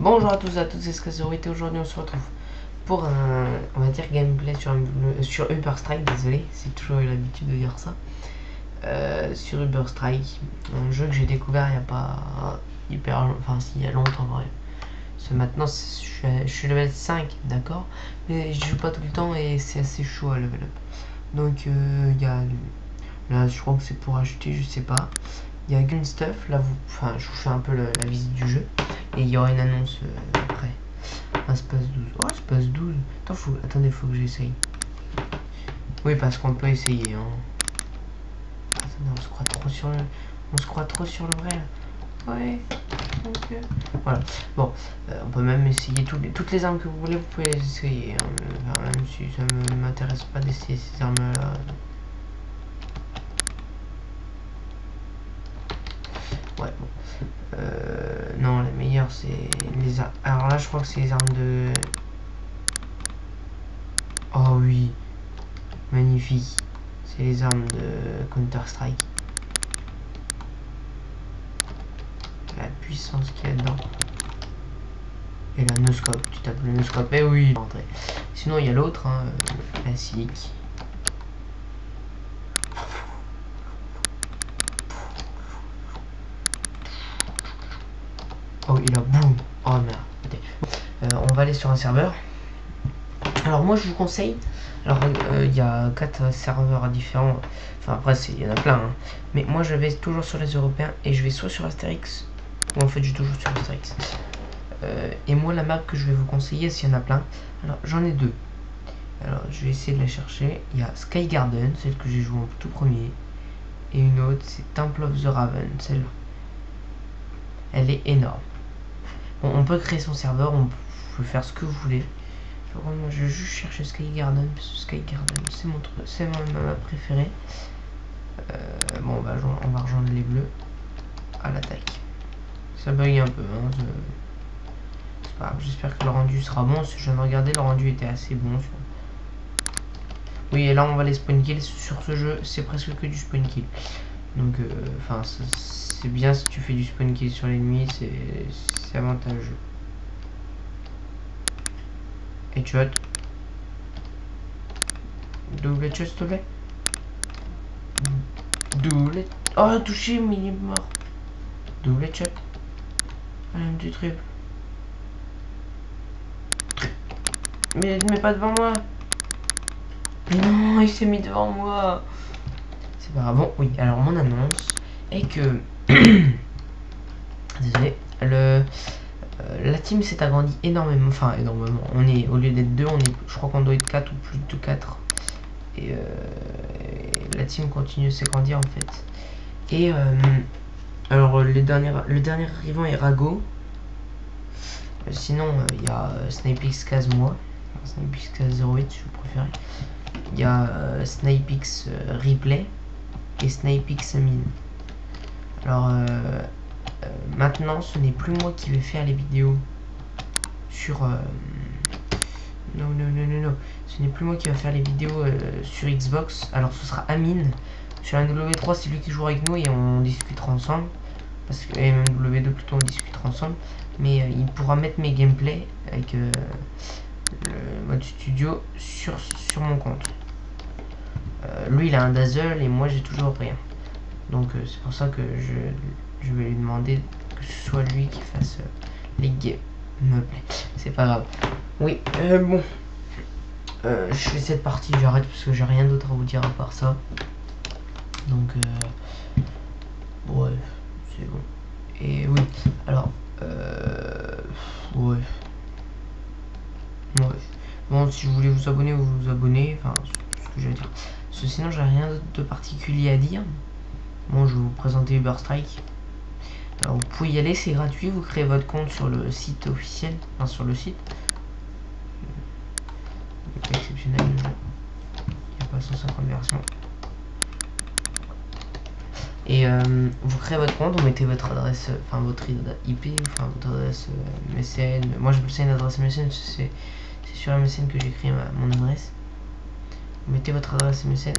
Bonjour à tous et à toutes, c'est SK08 et aujourd'hui on se retrouve pour un, on va dire, gameplay sur Uber Strike, désolé, c'est toujours eu l'habitude de dire ça. Sur Uber Strike, un jeu que j'ai découvert il n'y a pas hyper, enfin si, il y a longtemps en vrai. Maintenant je suis level 5, d'accord, mais je joue pas tout le temps et c'est assez chaud à level up. Donc il y a, là je crois que c'est pour acheter, je sais pas. Il y a Gun Stuff, là enfin je vous fais un peu la visite du jeu et il y aura une annonce après. Ah, Space 12. Oh, Space 12. Attendez, faut que j'essaye. Oui, parce qu'on peut essayer. Hein. Attendez, on se croit trop sur le. On se croit trop sur le vrai. Ouais. Donc, voilà. Bon, on peut même essayer toutes les armes que vous voulez. Vous pouvez les essayer. Hein. Enfin, même si ça ne m'intéresse pas d'essayer ces armes-là. Ouais, bon. Non, la meilleure, c'est les armes. Alors là, je crois que c'est les armes de. Oh oui. Magnifique. C'est les armes de Counter-Strike. La puissance qu'il y a dedans. Et la no-scope, tu tapes le no-scope. Mais oui, rentré. Sinon, il y a l'autre, hein, classique. Oh, il a boum. Oh merde. On va aller sur un serveur. Alors, moi, je vous conseille. Alors, il y a 4 serveurs différents. Enfin, après, il y en a plein. Hein. Mais moi, je vais toujours sur les Européens. Et je vais soit sur Astérix. Ou en fait, je suis toujours sur Astérix. Et moi, la map que je vais vous conseiller, s'il y en a plein. Alors, j'en ai deux. Alors, je vais essayer de la chercher. Il y a Sky Garden, celle que j'ai jouée en tout premier. Et une autre, c'est Temple of the Raven, celle-là. Elle est énorme. Bon, on peut créer son serveur, on peut faire ce que vous voulez. Moi, je vais juste chercher Sky Garden, parce que Sky Garden, c'est mon truc, c'est ma map préférée. Bon, on va rejoindre les bleus à l'attaque. Ça bug un peu, hein. C'est pas grave, j'espère que le rendu sera bon. Si je viens de regarder, le rendu était assez bon. Oui, et là on va les spawn kills sur ce jeu, c'est presque que du spawn kill. Donc, enfin, c'est bien si tu fais du spawn kill sur l'ennemi, c'est avantageux. Headshot. Double headshot, s'il te plaît. Double. Oh, touché, mais il est mort. Double headshot. Allez, un petit triple. Mais pas devant moi. Mais non, il s'est mis devant moi. C'est pas grave. Bon, oui, alors mon annonce est que. Désolé. La team s'est agrandie énormément. Enfin, énormément. On est, au lieu d'être 2, je crois qu'on doit être 4 ou plus de 4. Et la team continue de s'agrandir en fait. Et alors, le dernier arrivant est Rago. Sinon, il y a SnipeX 15 mois. SnipeX 15 08, si vous préférez. Il y a SnipeX Replay et SnipeX Mine. Alors, maintenant, ce n'est plus moi qui vais faire les vidéos sur. Non. Ce n'est plus moi qui va faire les vidéos sur Xbox. Alors, ce sera Amine. Sur un W3, c'est lui qui jouera avec nous et on discutera ensemble. Parce que, et même W2 plutôt, on discutera ensemble. Mais il pourra mettre mes gameplays avec le mode studio sur mon compte. Lui, il a un Dazzle et moi, j'ai toujours rien. Donc, c'est pour ça que je vais lui demander que ce soit lui qui fasse les gameplays. C'est pas grave. Oui, bon. Je fais cette partie, j'arrête parce que j'ai rien d'autre à vous dire à part ça. Donc, ouais, c'est bon. Et oui, alors, ouais. Bon, si vous voulez vous abonner, vous vous abonnez. Enfin, c'est ce que je vais dire. Parce que sinon, j'ai rien de particulier à dire. Bon, je vais vous présenter Uber Strike. Alors, vous pouvez y aller, c'est gratuit. Vous créez votre compte sur le site officiel. Enfin, sur le site. C'est exceptionnel le jeu. Il n'y a pas 150 versions. Et vous créez votre compte, vous mettez votre adresse, enfin votre IP, enfin votre adresse MSN. Moi j'appelle ça une adresse MSN, c'est sur MSN que j'écris mon adresse. Vous mettez votre adresse MSN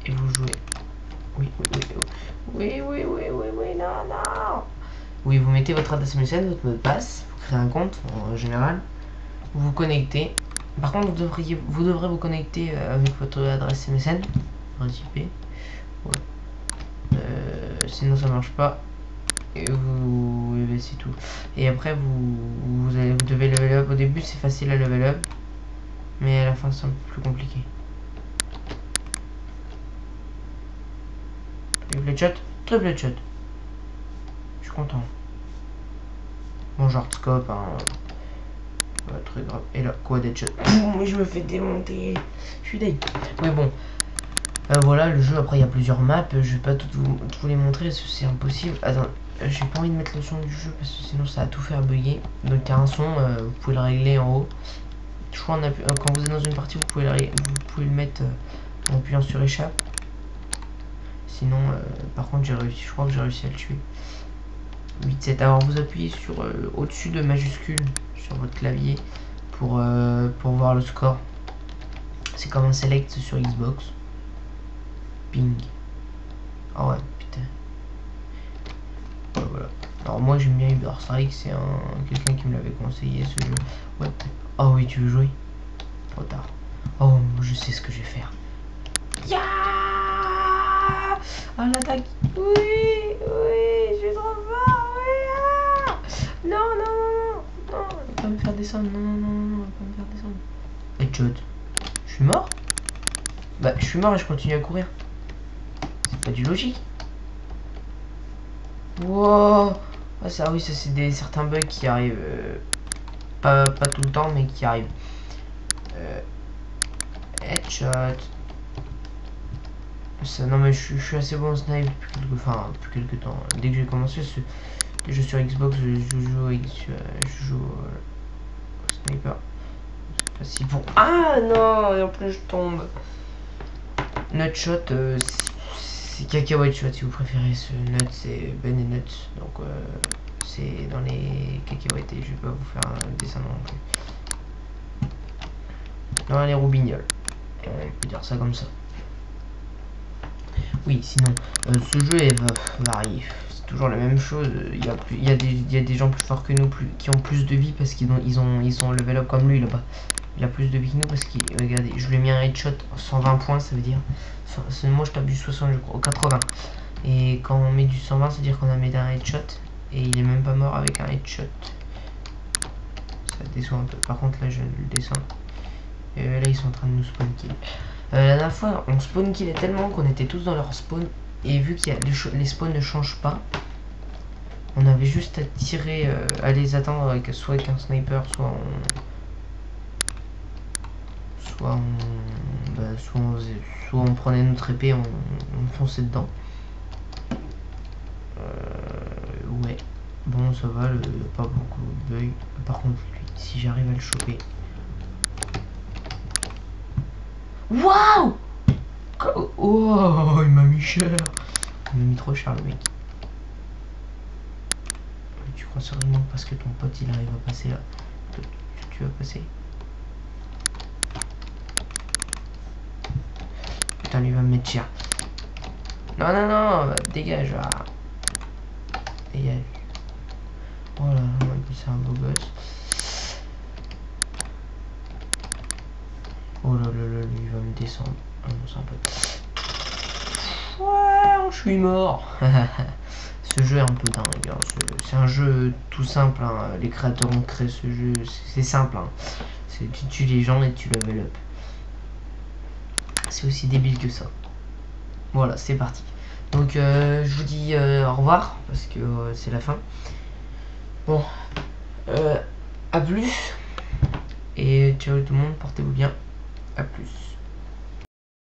et vous jouez. Oui, non. Oui, vous mettez votre adresse MSN, votre mot de passe, vous créez un compte en général, vous vous connectez. Par contre, vous devrez vous connecter avec votre adresse MSN, adresse IP. Ouais. Sinon ça marche pas. Et c'est tout. Et après vous devez level up. Au début c'est facile à level up, mais à la fin c'est un peu plus compliqué. Triple shot, triple shot. Je suis content. Bon genre scope, hein. Pas très grave. Et là, quoi d'être shot. Mais je me fais démonter. Je suis deg. Mais bon. Voilà le jeu. Après il y a plusieurs maps. Je vais pas tout les montrer, c'est impossible. Attends, j'ai pas envie de mettre le son du jeu parce que sinon ça va tout faire bugger. Donc il y a un son, vous pouvez le régler en haut. Je crois quand vous êtes dans une partie, vous pouvez le mettre en appuyant sur échappe. Sinon, par contre, je crois que j'ai réussi à le tuer. 8-7. Alors vous appuyez sur au-dessus de majuscule sur votre clavier pour voir le score. C'est comme un select sur Xbox. Ping. Ah ouais, putain. Voilà. Alors moi j'aime bien Uber Strike, c'est quelqu'un qui me l'avait conseillé ce jeu. Ouais. Oh oui, tu veux jouer? Trop tard. Oh, je sais ce que je vais faire. Ya ah, l'attaque. Oui, je suis trop fort. Oui, ah non, il va pas me faire descendre. Non, il va pas me faire descendre. Headshot. Je suis mort? Bah, je suis mort et je continue à courir. C'est pas du logique. Wow. Ah, ça, oui, ça c'est certains bugs qui arrivent. Pas tout le temps, mais qui arrivent. Headshot. Ça, non mais je suis assez bon en snipe depuis quelques temps. Dès que j'ai commencé le jeu sur Xbox, je joue au sniper. C'est facile pour... Ah non, et en plus je tombe. Nutshot, c'est cacahuète shot si vous préférez. Ce nut c'est Ben et Nuts. Donc c'est dans les cacahuètes et je vais pas vous faire un dessin non plus. Dans les roubignoles. On peut dire ça comme ça. Oui, sinon, ce jeu est varié. C'est toujours la même chose. Il y a des gens plus forts que nous, qui ont plus de vie parce qu'ils ont level up comme lui là-bas. Il a plus de vie que nous parce qu'il... Regardez, je lui ai mis un headshot 120 points, ça veut dire... Moi, je tape du 60, je crois, au 80. Et quand on met du 120, ça veut dire qu'on a mis un headshot. Et il est même pas mort avec un headshot. Ça descend un peu. Par contre, là, je le descends. Et là, ils sont en train de nous spawn kill. La dernière fois, on spawn killait tellement qu'on était tous dans leur spawn. Et vu que les spawns ne changent pas, on avait juste à tirer, à les attendre soit avec un sniper, soit on prenait notre épée, on fonçait dedans. Ouais. Bon, ça va, pas beaucoup de bugs. Par contre, lui, si j'arrive à le choper. Waouh! Oh, il m'a mis cher. Il m'a mis trop cher, le mec. Tu crois sérieusement que parce que ton pote il arrive à passer là, tu vas passer? Putain, lui va me mettre cher. Non, dégage. Dégage. Oh là là, c'est un beau gosse. Oh là là, lui il va me descendre. Ah non, c'est un peu... Ouais, je suis mort. Ce jeu est un peu dingue. Hein. C'est un jeu tout simple. Hein. Les créateurs ont créé ce jeu. C'est simple. Hein. Tu tues les gens et tu level up. C'est aussi débile que ça. Voilà, c'est parti. Donc je vous dis au revoir parce que c'est la fin. Bon, à plus. Et ciao tout le monde, portez-vous bien. À plus.